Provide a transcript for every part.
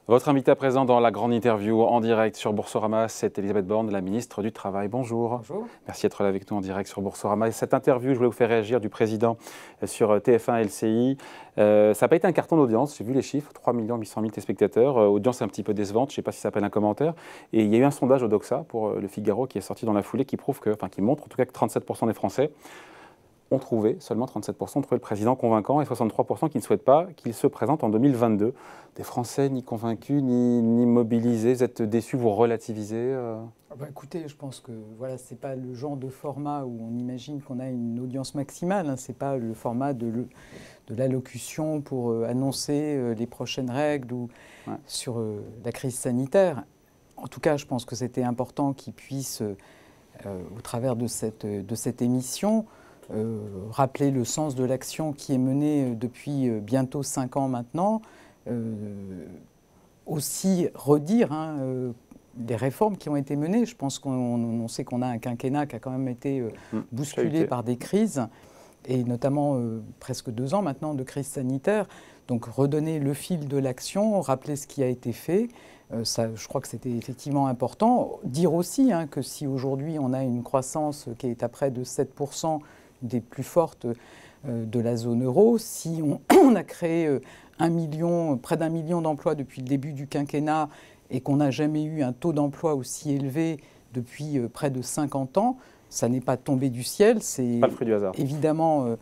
Votre invité à présent dans la grande interview en direct sur Boursorama, c'est Elisabeth Borne, la ministre du Travail. Bonjour. Bonjour. Merci d'être là avec nous en direct sur Boursorama. Et cette interview, je voulais vous faire réagir du président sur TF1 LCI. Ça n'a pas été un carton d'audience, j'ai vu les chiffres, 3 800 000 téléspectateurs. Audience un petit peu décevante, je ne sais pas si ça s'appelle un commentaire. Et il y a eu un sondage au Doxa pour le Figaro qui est sorti dans la foulée qui prouve que, qui montre en tout cas que 37% des Français ont trouvé, seulement 37% ont trouvé le président convaincant et 63% qui ne souhaitent pas qu'il se présente en 2022. Des Français ni convaincus, ni mobilisés, vous êtes déçus, vous relativisez Écoutez, je pense que voilà, ce n'est pas le genre de format où on imagine qu'on a une audience maximale. Hein. Ce n'est pas le format de l'allocution pour annoncer les prochaines règles ou sur la crise sanitaire. En tout cas, je pense que c'était important qu'ils puissent, au travers de cette émission, rappeler le sens de l'action qui est menée depuis bientôt 5 ans maintenant, aussi redire les réformes qui ont été menées. Je pense qu'on sait qu'on a un quinquennat qui a quand même été bousculé par des crises, et notamment presque 2 ans maintenant de crise sanitaire. Donc redonner le fil de l'action, rappeler ce qui a été fait, ça, je crois que c'était effectivement important. Dire aussi que si aujourd'hui on a une croissance qui est à près de 7%, des plus fortes de la zone euro, si on a créé près d'1 million d'emplois depuis le début du quinquennat et qu'on n'a jamais eu un taux d'emploi aussi élevé depuis près de 50 ans, ça n'est pas tombé du ciel, c'est évidemment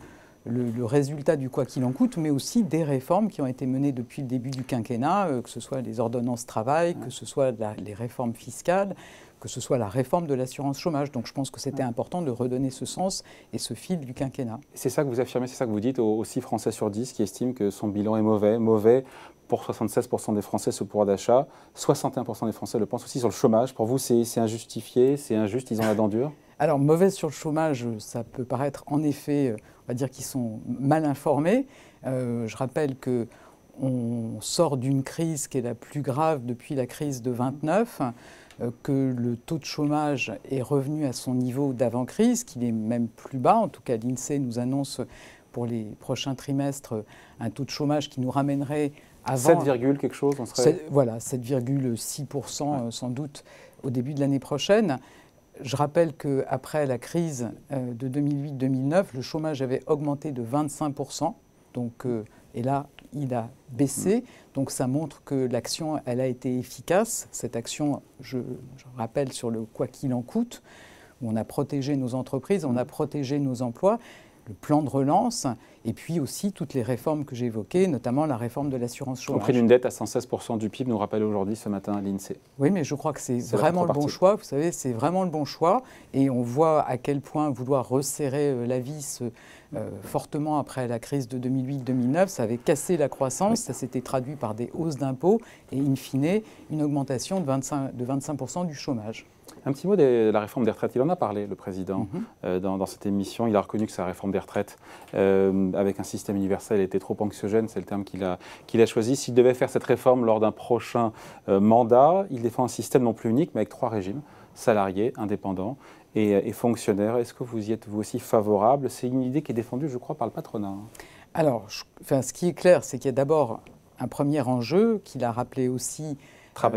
le résultat du quoi qu'il en coûte, mais aussi des réformes qui ont été menées depuis le début du quinquennat, que ce soit les ordonnances travail, que ce soit les réformes fiscales, que ce soit la réforme de l'assurance chômage. Donc je pense que c'était important de redonner ce sens et ce fil du quinquennat. C'est ça que vous affirmez, c'est ça que vous dites aux 6 Français sur 10 qui estiment que son bilan est mauvais pour 76% des Français ce pouvoir d'achat, 61% des Français le pensent aussi sur le chômage. Pour vous, c'est injustifié, c'est injuste, ils ont la dent dure? Alors, mauvais sur le chômage, ça peut paraître en effet, on va dire qu'ils sont mal informés. Je rappelle qu'on sort d'une crise qui est la plus grave depuis la crise de 29, que le taux de chômage est revenu à son niveau d'avant-crise, qu'il est même plus bas. En tout cas, l'INSEE nous annonce pour les prochains trimestres un taux de chômage qui nous ramènerait avant… 7, quelque chose, on serait… Voilà, 7,6% sans doute au début de l'année prochaine. Je rappelle qu'après la crise de 2008-2009, le chômage avait augmenté de 25%. Donc, et là, il a baissé. Donc ça montre que l'action, elle a été efficace. Cette action, je rappelle, sur le quoi qu'il en coûte, où on a protégé nos entreprises, on a protégé nos emplois, le plan de relance, et puis aussi toutes les réformes que j'ai évoquées, notamment la réforme de l'assurance chômage. Au prix d'une dette à 116% du PIB, nous rappelle aujourd'hui ce matin à l'INSEE. Oui, mais je crois que c'est vraiment le bon choix. Vous savez, c'est vraiment le bon choix. Et on voit à quel point vouloir resserrer la vis fortement après la crise de 2008-2009, ça avait cassé la croissance, ça s'était traduit par des hausses d'impôts et in fine une augmentation de 25% du chômage. Un petit mot de la réforme des retraites. Il en a parlé, le président, dans cette émission. Il a reconnu que sa réforme des retraites, avec un système universel, était trop anxiogène. C'est le terme qu'il a choisi. S'il devait faire cette réforme lors d'un prochain mandat, il défend un système non plus unique, mais avec 3 régimes, salariés, indépendants et fonctionnaires. Est-ce que vous y êtes, vous aussi, favorable? C'est une idée qui est défendue, je crois, par le patronat. Alors, ce qui est clair, c'est qu'il y a d'abord un premier enjeu qu'il a rappelé aussi,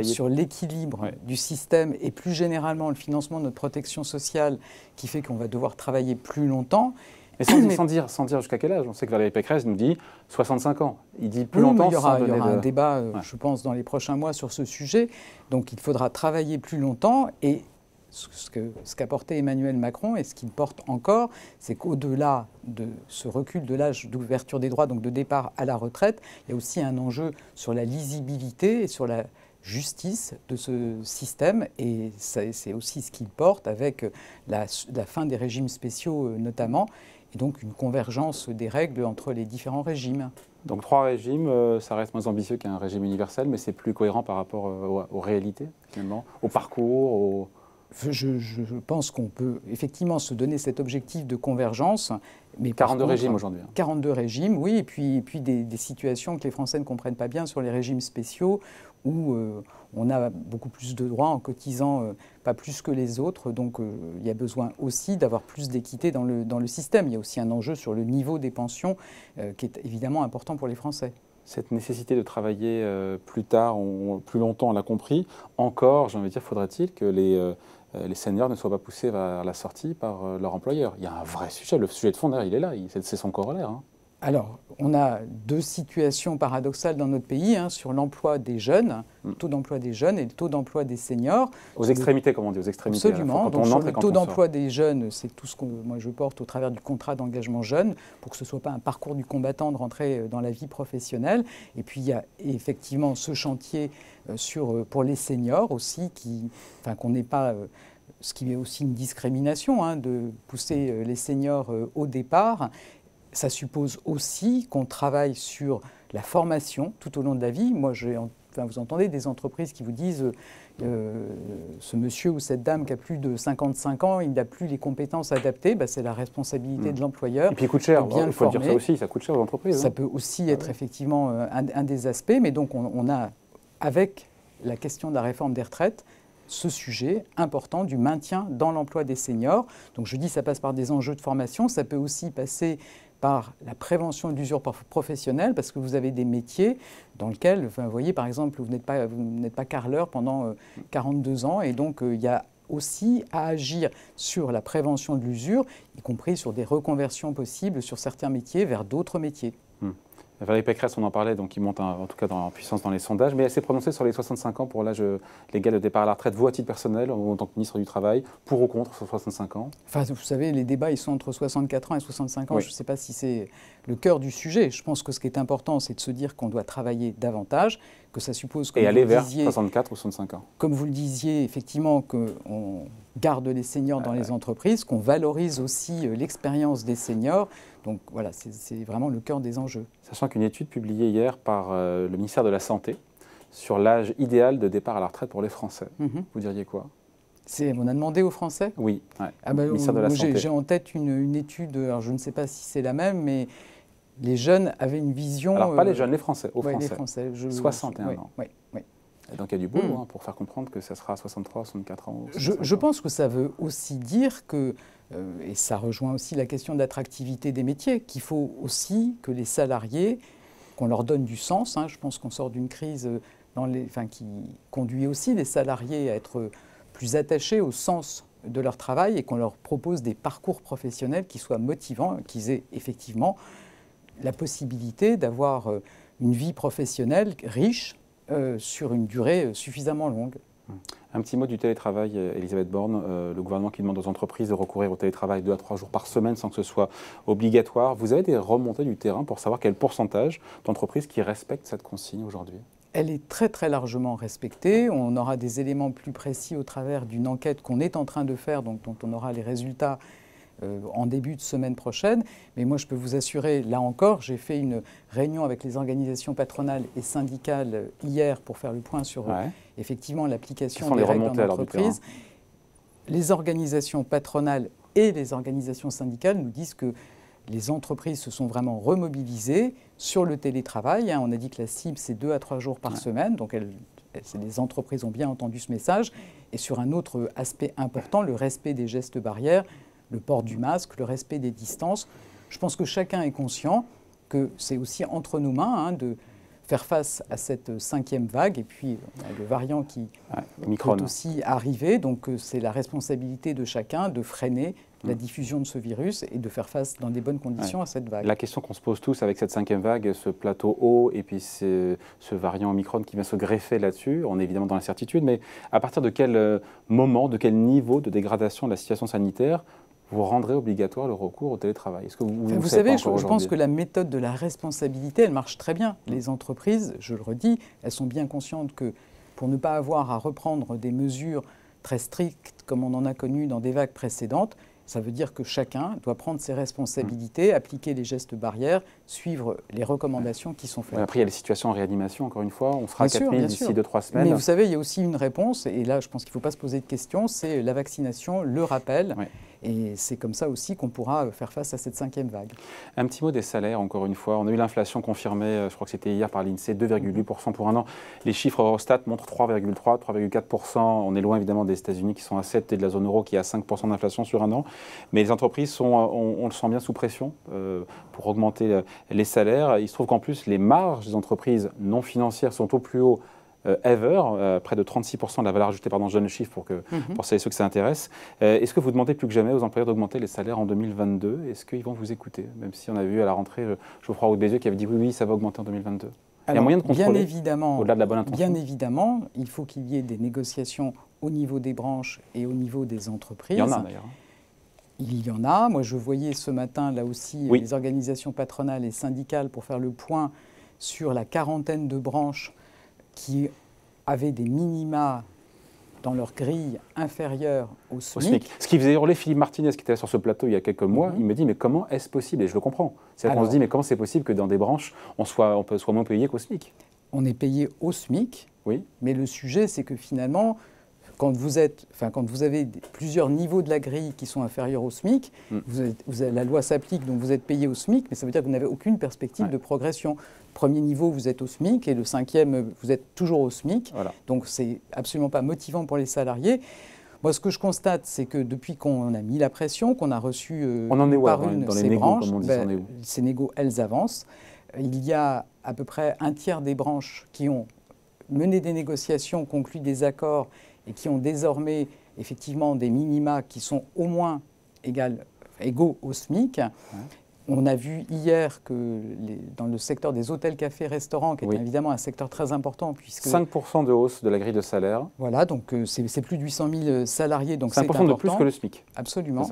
sur l'équilibre du système et plus généralement le financement de notre protection sociale qui fait qu'on va devoir travailler plus longtemps. Mais sans dire jusqu'à quel âge. On sait que Valérie Pécresse nous dit 65 ans. Il dit plus oui, longtemps. Il y aura un débat, je pense, dans les prochains mois sur ce sujet. Donc il faudra travailler plus longtemps. Et ce qu'a porté Emmanuel Macron et ce qu'il porte encore, c'est qu'au-delà de ce recul de l'âge d'ouverture des droits, donc de départ à la retraite, il y a aussi un enjeu sur la lisibilité et sur la justice de ce système, et c'est aussi ce qu'il porte avec la fin des régimes spéciaux notamment, et donc une convergence des règles entre les différents régimes. Donc 3 régimes, ça reste moins ambitieux qu'un régime universel, mais c'est plus cohérent par rapport aux réalités, finalement, au parcours, Je pense qu'on peut effectivement se donner cet objectif de convergence. Mais 42 régimes aujourd'hui. 42 régimes, oui, et puis des situations que les Français ne comprennent pas bien sur les régimes spéciaux, où on a beaucoup plus de droits en cotisant pas plus que les autres. Donc il y a besoin aussi d'avoir plus d'équité dans le système. Il y a aussi un enjeu sur le niveau des pensions qui est évidemment important pour les Français. Cette nécessité de travailler plus tard, plus longtemps, on l'a compris. Encore, j'ai envie de dire, faudrait-il que les seniors ne soient pas poussés vers la sortie par leur employeur. Il y a un vrai sujet. Le sujet de fond, d'ailleurs, il est là. C'est son corollaire. Hein. Alors, on a deux situations paradoxales dans notre pays sur l'emploi des jeunes, le taux d'emploi des jeunes et le taux d'emploi des seniors. Aux extrémités, comme on dit, aux extrémités. Absolument. Donc, sur le taux d'emploi des jeunes, c'est tout ce que moi je porte au travers du contrat d'engagement jeune, pour que ce ne soit pas un parcours du combattant de rentrer dans la vie professionnelle. Et puis, il y a effectivement ce chantier pour les seniors aussi, qu'on n'ait pas... ce qui est aussi une discrimination, de pousser les seniors au départ. Ça suppose aussi qu'on travaille sur la formation tout au long de la vie. Moi, vous entendez des entreprises qui vous disent ce monsieur ou cette dame qui a plus de 55 ans, il n'a plus les compétences adaptées. C'est la responsabilité de l'employeur. Et puis il coûte cher, il faut dire ça aussi, ça coûte cher aux entreprises. Ça peut aussi être effectivement un des aspects, mais donc on a, avec la question de la réforme des retraites, ce sujet important du maintien dans l'emploi des seniors. Donc je dis ça passe par des enjeux de formation, ça peut aussi passer par la prévention de l'usure professionnelle, parce que vous avez des métiers dans lesquels, vous voyez par exemple, vous n'êtes pas carreleur pendant 42 ans, et donc il y a aussi à agir sur la prévention de l'usure, y compris sur des reconversions possibles sur certains métiers vers d'autres métiers. Valérie Pécresse, on en parlait, donc il monte en tout cas en puissance dans les sondages, mais elle s'est prononcée sur les 65 ans pour l'âge légal de départ à la retraite. Vous, à titre personnel, en tant que ministre du Travail, pour ou contre sur 65 ans? Enfin, vous savez, les débats, ils sont entre 64 ans et 65 ans. Oui. Je ne sais pas si c'est le cœur du sujet. Je pense que ce qui est important, c'est de se dire qu'on doit travailler davantage, que ça suppose... Et aller vers 64 ou 65 ans. Comme vous le disiez, effectivement, qu'on garde les seniors dans les entreprises, qu'on valorise aussi l'expérience des seniors. Donc voilà, c'est vraiment le cœur des enjeux. Sachant qu'une étude publiée hier par le ministère de la Santé sur l'âge idéal de départ à la retraite pour les Français, vous diriez quoi? On a demandé aux Français? Oui, le ministère de la Santé. J'ai en tête une étude, alors je ne sais pas si c'est la même, mais les jeunes avaient une vision... Alors pas les jeunes, les Français, aux Français. Les Français. 61 ans. Oui. Et donc il y a du boulot pour faire comprendre que ça sera à 63, 64 ans. Je pense que ça veut aussi dire que, et ça rejoint aussi la question de l'attractivité des métiers, qu'il faut aussi que les salariés, qu'on leur donne du sens. Je pense qu'on sort d'une crise qui conduit aussi les salariés à être plus attachés au sens de leur travail et qu'on leur propose des parcours professionnels qui soient motivants, qu'ils aient effectivement la possibilité d'avoir une vie professionnelle riche sur une durée suffisamment longue. Un petit mot du télétravail, Elisabeth Borne, le gouvernement qui demande aux entreprises de recourir au télétravail 2 à 3 jours par semaine sans que ce soit obligatoire. Vous avez des remontées du terrain pour savoir quel pourcentage d'entreprises qui respectent cette consigne aujourd'hui? Elle est très très largement respectée. On aura des éléments plus précis au travers d'une enquête qu'on est en train de faire, donc dont on aura les résultats en début de semaine prochaine. Mais moi, je peux vous assurer, là encore, j'ai fait une réunion avec les organisations patronales et syndicales hier pour faire le point sur effectivement l'application des règles en entreprise. Les organisations patronales et les organisations syndicales nous disent que les entreprises se sont vraiment remobilisées sur le télétravail. On a dit que la cible, c'est 2 à 3 jours par semaine. Donc, les entreprises ont bien entendu ce message. Et sur un autre aspect important, le respect des gestes barrières, le port du masque, le respect des distances. Je pense que chacun est conscient que c'est aussi entre nos mains de faire face à cette 5e vague. Et puis, le variant qui peut aussi arriver. Donc, c'est la responsabilité de chacun de freiner la diffusion de ce virus et de faire face dans des bonnes conditions à cette vague. La question qu'on se pose tous avec cette 5e vague, ce plateau haut et puis ce variant Omicron qui vient se greffer là-dessus, on est évidemment dans l'incertitude, mais à partir de quel moment, de quel niveau de dégradation de la situation sanitaire vous rendrez obligatoire le recours au télétravail? Est-ce que vous savez, je pense que la méthode de la responsabilité, elle marche très bien. Les entreprises, je le redis, elles sont bien conscientes que pour ne pas avoir à reprendre des mesures très strictes comme on en a connu dans des vagues précédentes, ça veut dire que chacun doit prendre ses responsabilités, appliquer les gestes barrières, suivre les recommandations qui sont faites. Après, il y a les situations en réanimation, encore une fois. On sera à 4000 d'ici 2-3 semaines. Mais vous savez, il y a aussi une réponse, et là, je pense qu'il ne faut pas se poser de questions, c'est la vaccination, le rappel. Et c'est comme ça aussi qu'on pourra faire face à cette 5e vague. Un petit mot des salaires, encore une fois. On a eu l'inflation confirmée, je crois que c'était hier par l'INSEE, 2,8% pour un an. Les chiffres Eurostat montrent 3,3%, 3,4%. On est loin évidemment des États-Unis qui sont à 7% et de la zone euro qui est à 5% d'inflation sur un an. Mais les entreprises sont, on le sent bien, sous pression pour augmenter les salaires. Il se trouve qu'en plus, les marges des entreprises non financières sont au plus haut près de 36% de la valeur ajoutée, je donne le chiffre pour celles et ceux que ça intéresse. Est-ce que vous demandez plus que jamais aux employeurs d'augmenter les salaires en 2022 ? Est-ce qu'ils vont vous écouter ? Même si on a vu à la rentrée Geoffroy Roux de Bézieux qui avait dit oui, ça va augmenter en 2022. Il y a moyen de contrôler, bien évidemment, au-delà de la bonne intention. Bien évidemment, il faut qu'il y ait des négociations au niveau des branches et au niveau des entreprises. Il y en a d'ailleurs. Il y en a. Moi, je voyais ce matin, là aussi, les organisations patronales et syndicales pour faire le point sur la quarantaine de branches qui avaient des minima dans leur grille inférieure au SMIC. Ce qui faisait hurler Philippe Martinez, qui était sur ce plateau il y a quelques mois, il me dit mais comment est-ce possible ? Et je le comprends. C'est-à-dire qu'on se dit mais comment c'est possible que dans des branches, on soit moins payé qu'au SMIC ? On est payé au SMIC, mais le sujet c'est que finalement, quand vous avez plusieurs niveaux de la grille qui sont inférieurs au SMIC, la loi s'applique, donc vous êtes payé au SMIC, mais ça veut dire que vous n'avez aucune perspective de progression. Premier niveau, vous êtes au SMIC, et le 5e, vous êtes toujours au SMIC. Voilà. Donc c'est absolument pas motivant pour les salariés. Moi, ce que je constate, c'est que depuis qu'on a mis la pression, qu'on a reçu on en est où, par dans ces les négos, branches, comme on dit, ces négos, elles avancent. Il y a à peu près un tiers des branches qui ont mené des négociations, conclu des accords, et qui ont désormais effectivement des minima qui sont au moins égaux au SMIC. On a vu hier que dans le secteur des hôtels, cafés, restaurants, qui est évidemment un secteur très important, puisque 5% de hausse de la grille de salaire. Voilà, donc c'est plus de 800 000 salariés, donc c'est important. 5% de plus que le SMIC. Absolument.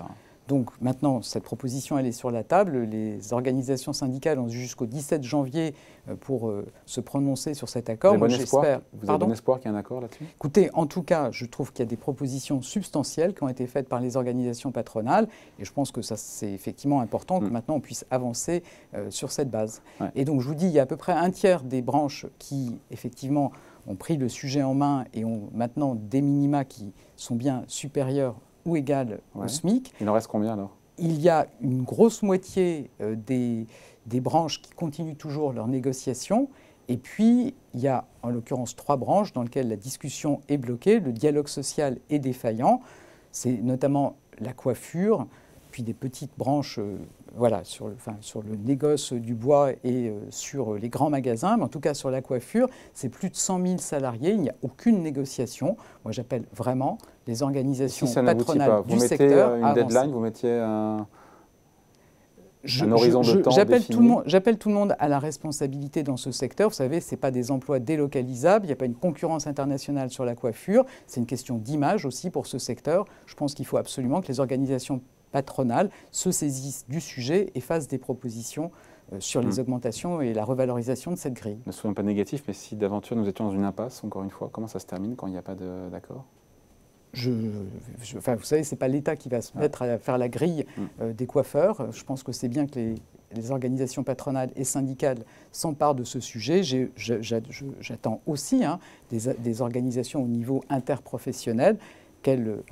Donc maintenant, cette proposition, elle est sur la table. Les organisations syndicales ont jusqu'au 17 janvier pour se prononcer sur cet accord. Vous avez bon espoir qu'il y ait un accord là-dessus ? Écoutez, en tout cas, je trouve qu'il y a des propositions substantielles qui ont été faites par les organisations patronales. Et je pense que c'est effectivement important que maintenant on puisse avancer sur cette base. Et donc, je vous dis, il y a à peu près un tiers des branches qui, effectivement, ont pris le sujet en main et ont maintenant des minima qui sont bien supérieurs ou égal au SMIC. Il en reste combien alors ? Il y a une grosse moitié des branches qui continuent toujours leurs négociations. Et puis, il y a en l'occurrence 3 branches dans lesquelles la discussion est bloquée, le dialogue social est défaillant. C'est notamment la coiffure, puis des petites branches sur le négoce du bois et sur les grands magasins. Mais en tout cas, sur la coiffure, c'est plus de 100 000 salariés. Il n'y a aucune négociation. Moi, j'appelle vraiment les organisations patronales du secteur à avancer. Vous mettez une deadline, vous mettiez un horizon de temps défini. J'appelle tout le monde à la responsabilité dans ce secteur. Vous savez, ce n'est pas des emplois délocalisables, il n'y a pas une concurrence internationale sur la coiffure. C'est une question d'image aussi pour ce secteur. Je pense qu'il faut absolument que les organisations patronales se saisissent du sujet et fassent des propositions sur les augmentations et la revalorisation de cette grille. Ne soyons pas négatifs, mais si d'aventure nous étions dans une impasse, encore une fois, comment ça se termine quand il n'y a pas d'accord ? Vous savez, ce n'est pas l'État qui va se mettre à faire la grille des coiffeurs. Je pense que c'est bien que les organisations patronales et syndicales s'emparent de ce sujet. J'attends aussi des organisations au niveau interprofessionnel qu'elles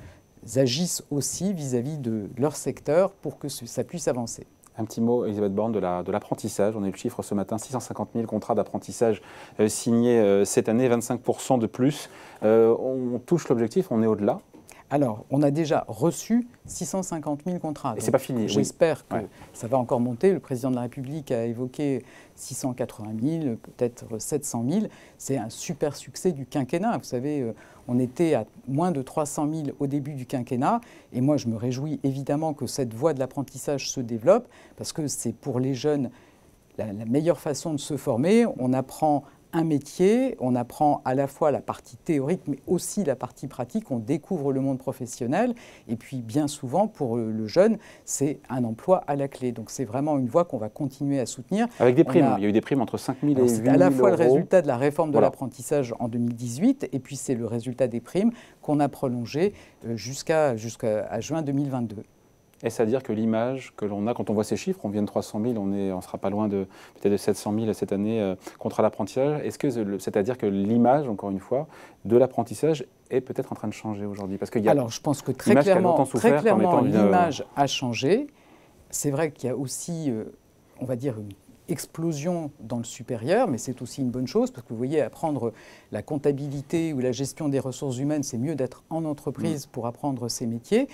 agissent aussi vis-à-vis de leur secteur pour que ça puisse avancer. Un petit mot, Elisabeth Borne, de l'apprentissage. On a eu le chiffre ce matin, 650 000 contrats d'apprentissage signés cette année, 25% de plus. On touche l'objectif, on est au-delà. Alors, on a déjà reçu 650 000 contrats. Et ce n'est pas fini. J'espère que ça va encore monter. Le président de la République a évoqué 680 000, peut-être 700 000. C'est un super succès du quinquennat. Vous savez, on était à moins de 300 000 au début du quinquennat. Et moi, je me réjouis évidemment que cette voie de l'apprentissage se développe parce que c'est pour les jeunes la meilleure façon de se former. On apprend un métier, on apprend à la fois la partie théorique mais aussi la partie pratique, on découvre le monde professionnel et puis bien souvent pour le jeune c'est un emploi à la clé. Donc c'est vraiment une voie qu'on va continuer à soutenir. Avec des primes, il y a eu des primes entre 5 000 et 8 000 euros. C'est à la fois le résultat de la réforme de l'apprentissage en 2018 et puis c'est le résultat des primes qu'on a prolongé jusqu'à juin 2022. Est-ce à dire que l'image que l'on a, quand on voit ces chiffres, on vient de 300 000, on ne sera pas loin de peut-être de 700 000 cette année contrats d'apprentissage, est-ce que c'est à dire que l'image, encore une fois, de l'apprentissage est peut-être en train de changer aujourd'hui? Parce qu'il y a Alors je pense que très clairement l'image a changé. C'est vrai qu'il y a aussi, on va dire, une explosion dans le supérieur, mais c'est aussi une bonne chose, parce que vous voyez, apprendre la comptabilité ou la gestion des ressources humaines, c'est mieux d'être en entreprise pour apprendre ces métiers.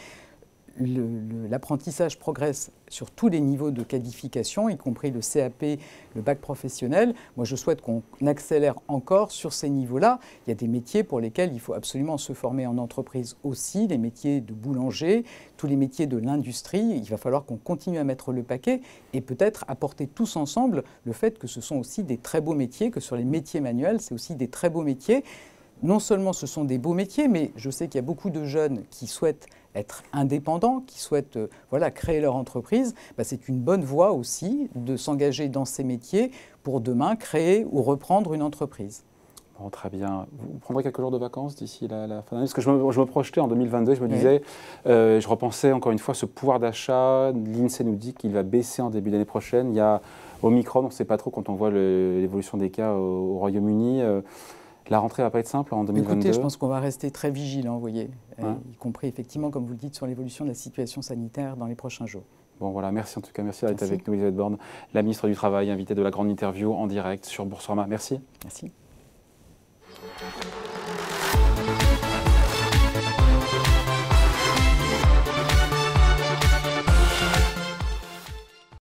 L'apprentissage progresse sur tous les niveaux de qualification, y compris le CAP, le bac professionnel. Moi, je souhaite qu'on accélère encore sur ces niveaux-là. Il y a des métiers pour lesquels il faut absolument se former en entreprise aussi, les métiers de boulanger, tous les métiers de l'industrie. Il va falloir qu'on continue à mettre le paquet et peut-être apporter tous ensemble le fait que ce sont aussi des très beaux métiers, que sur les métiers manuels, c'est aussi des très beaux métiers. Non seulement ce sont des beaux métiers, mais je sais qu'il y a beaucoup de jeunes qui souhaitent être indépendants, qui souhaitent créer leur entreprise. C'est une bonne voie aussi de s'engager dans ces métiers pour demain créer ou reprendre une entreprise. Bon, très bien. Vous prendrez quelques jours de vacances d'ici la fin d'année? Parce que je me projetais en 2022, je me disais, je repensais encore une fois ce pouvoir d'achat. L'INSEE nous dit qu'il va baisser en début d'année prochaine. Il y a Omicron, on ne sait pas trop quand on voit l'évolution des cas au Royaume-Uni. La rentrée ne va pas être simple en 2022. Écoutez, je pense qu'on va rester très vigilants, vous voyez, y compris effectivement, comme vous le dites, sur l'évolution de la situation sanitaire dans les prochains jours. Bon voilà, merci en tout cas, merci d'être avec nous, Elisabeth Borne, la ministre du Travail, invitée de la grande interview en direct sur Boursorama. Merci. Merci.